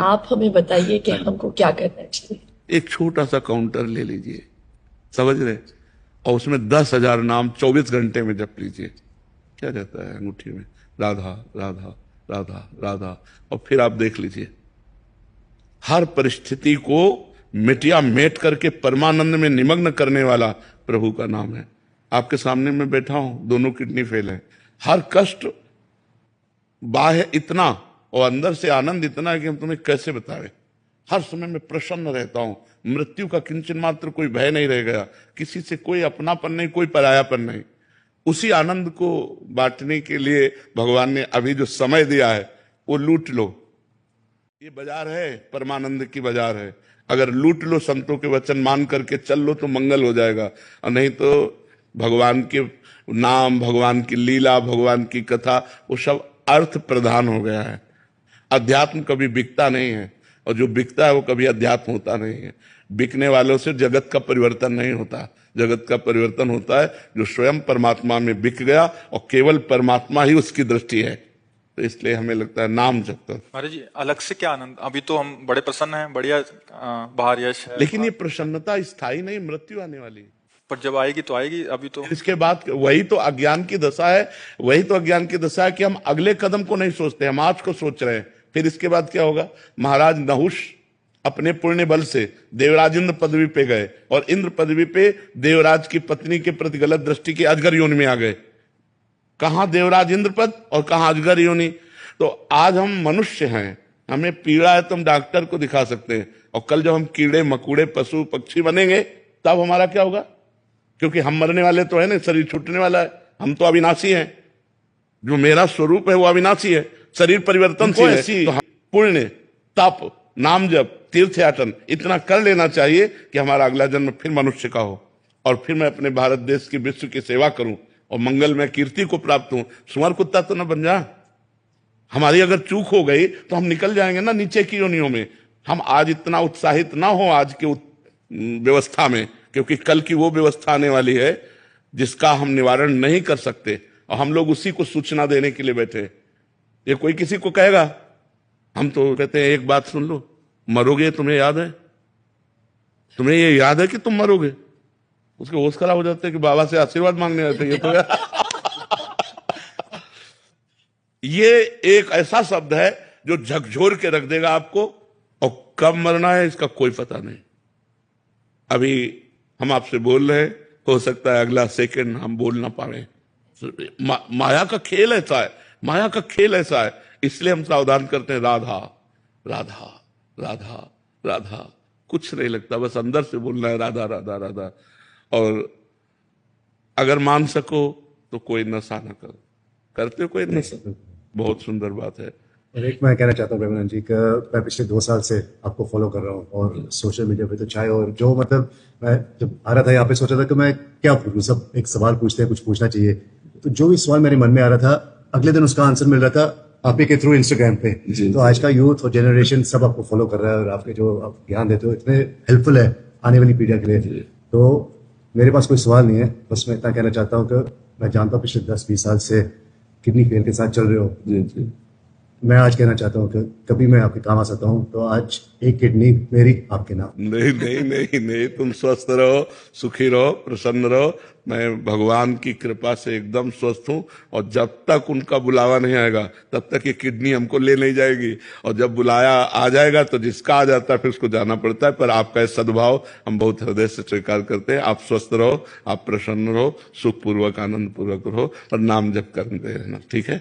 आप हमें बताइए कि हमको क्या करना चाहिए। एक छोटा सा काउंटर ले लीजिए, समझ रहे, और उसमें 10,000 नाम 24 घंटे में जप लीजिए। क्या रहता है अंगूठी में? राधा राधा राधा राधा। और फिर आप देख लीजिए, हर परिस्थिति को मिटिया मेट करके परमानंद में निमग्न करने वाला प्रभु का नाम है। आपके सामने मैं बैठा हूं, दोनों किडनी फेल है, हर कष्ट बाह्य इतना और अंदर से आनंद इतना है कि हम तुम्हें कैसे बताएं। हर समय मैं प्रसन्न रहता हूं, मृत्यु का किंचन मात्र कोई भय नहीं रह गया, किसी से कोई अपनापन नहीं, कोई परायापन नहीं। उसी आनंद को बांटने के लिए भगवान ने अभी जो समय दिया है वो लूट लो। ये बाजार है, परमानंद की बाजार है। अगर लूट लो, संतों के वचन मान करके चल लो तो मंगल हो जाएगा, और नहीं तो भगवान के नाम, भगवान की लीला, भगवान की कथा, वो सब अर्थ प्रधान हो गया है। अध्यात्म कभी बिकता नहीं है, और जो बिकता है वो कभी अध्यात्म होता नहीं है। बिकने वालों से जगत का परिवर्तन नहीं होता। जगत का परिवर्तन होता है जो स्वयं परमात्मा में बिक गया और केवल परमात्मा ही उसकी दृष्टि है। तो इसलिए हमें लगता है नाम जपता। महाराज जी, अलग से क्या आनंद, अभी तो हम बड़े प्रसन्न हैं, बढ़िया बाहर यश है, लेकिन ये प्रसन्नता स्थायी नहीं, मृत्यु आने वाली है। पर जब आएगी तो आएगी। अभी तो इसके बाद वही तो अज्ञान की दशा है, वही तो अज्ञान की दशा है कि हम अगले कदम को नहीं सोचते, हम आज को सोच रहे हैं। फिर इसके बाद क्या होगा? महाराज नहुष अपने पुण्य बल से देवराज इंद्र पदवी पे गए, और इंद्र पदवी पे देवराज की पत्नी के प्रति गलत दृष्टि के अजगर योनि में आ गए। कहां देवराज इंद्र पद और कहां अजगर योनि। तो आज हम मनुष्य हैं, हमें पीड़ा है तो हम डॉक्टर को दिखा सकते हैं, और कल जब हम कीड़े मकोड़े पशु पक्षी बनेंगे तब हमारा क्या होगा? क्योंकि हम मरने वाले तो है ना, शरीर छूटने वाला है, हम तो अविनाशी हैं। जो मेरा स्वरूप है वो अविनाशी है, शरीर परिवर्तनशील है। तो पुण्य, तप, नाम जप, तीर्थ याटन इतना कर लेना चाहिए कि हमारा अगला जन्म फिर मनुष्य का हो, और फिर मैं अपने भारत देश की, विश्व की सेवा करूं और मंगल में कीर्ति को प्राप्त हूं। सुअर कुत्ता तो न बन जा। हमारी अगर चूक हो गई तो हम निकल जाएंगे ना नीचे की योनियों में। हम आज इतना उत्साहित ना हो आज के व्यवस्था में, क्योंकि कल की वो व्यवस्था आने वाली है जिसका हम निवारण नहीं कर सकते, और हम लोग उसी को सूचना देने के लिए बैठे। ये कोई किसी को कहेगा, हम तो कहते हैं एक बात सुन लो, मरोगे, तुम्हें याद है? तुम्हें ये याद है कि तुम मरोगे? उसके होश खराब हो जाते हैं कि बाबा से आशीर्वाद मांगने आते। ये तो ये एक ऐसा शब्द है जो झकझोर के रख देगा आपको, और कब मरना है इसका कोई पता नहीं। अभी हम आपसे बोल रहे हैं, हो सकता है अगला सेकंड हम बोल ना पाए। माया का खेल ऐसा है, माया का खेल ऐसा है, इसलिए हम सावधान करते हैं। राधा राधा राधा राधा, कुछ नहीं लगता, बस अंदर से बोलना है राधा राधा राधा। और अगर मान सको तो कोई नशा न करो। करते हो कोई नशा? बहुत सुंदर बात है। और एक मैं कहना चाहता हूँ प्रेमानंद जी का, मैं पिछले 2 साल से आपको फॉलो कर रहा हूँ, और सोशल मीडिया पे तो चाहे, और जो मतलब मैं जब आ रहा था यहाँ पे सोचा था कि मैं क्या पूछूं, सब एक सवाल पूछते हैं, कुछ पूछना चाहिए। तो जो भी सवाल मेरे मन में आ रहा था, अगले दिन उसका आंसर मिल रहा था आप ही के थ्रू इंस्टाग्राम पे। तो आज का यूथ और जनरेशन सब आपको फॉलो कर रहा है, और आपके जो आप ज्ञान देते हो इतने हेल्पफुल है आने वाली पीढ़ियों के लिए। तो मेरे पास कोई सवाल नहीं है, बस मैं इतना कहना चाहता हूँ कि मैं जानता हूँ पिछले 10-20 साल से किडनी फेल के साथ चल रहे हो। जी। मैं आज कहना चाहता हूँ कि कभी मैं आपके काम आ सकता हूँ, तो आज एक किडनी मेरी आपके नाम। नहीं नहीं नहीं नहीं, तुम स्वस्थ रहो, सुखी रहो, प्रसन्न रहो। मैं भगवान की कृपा से एकदम स्वस्थ हूँ, और जब तक उनका बुलावा नहीं आएगा तब तक ये किडनी हमको ले नहीं जाएगी, और जब बुलाया आ जाएगा तो जिसका आ जाता है फिर उसको जाना पड़ता है। पर आपका ये सद्भाव हम बहुत हृदय से स्वीकार करते हैं। आप स्वस्थ रहो, आप प्रसन्न रहो, सुखपूर्वक आनंद पूर्वक रहो, और नाम जप करते रहना, ठीक है?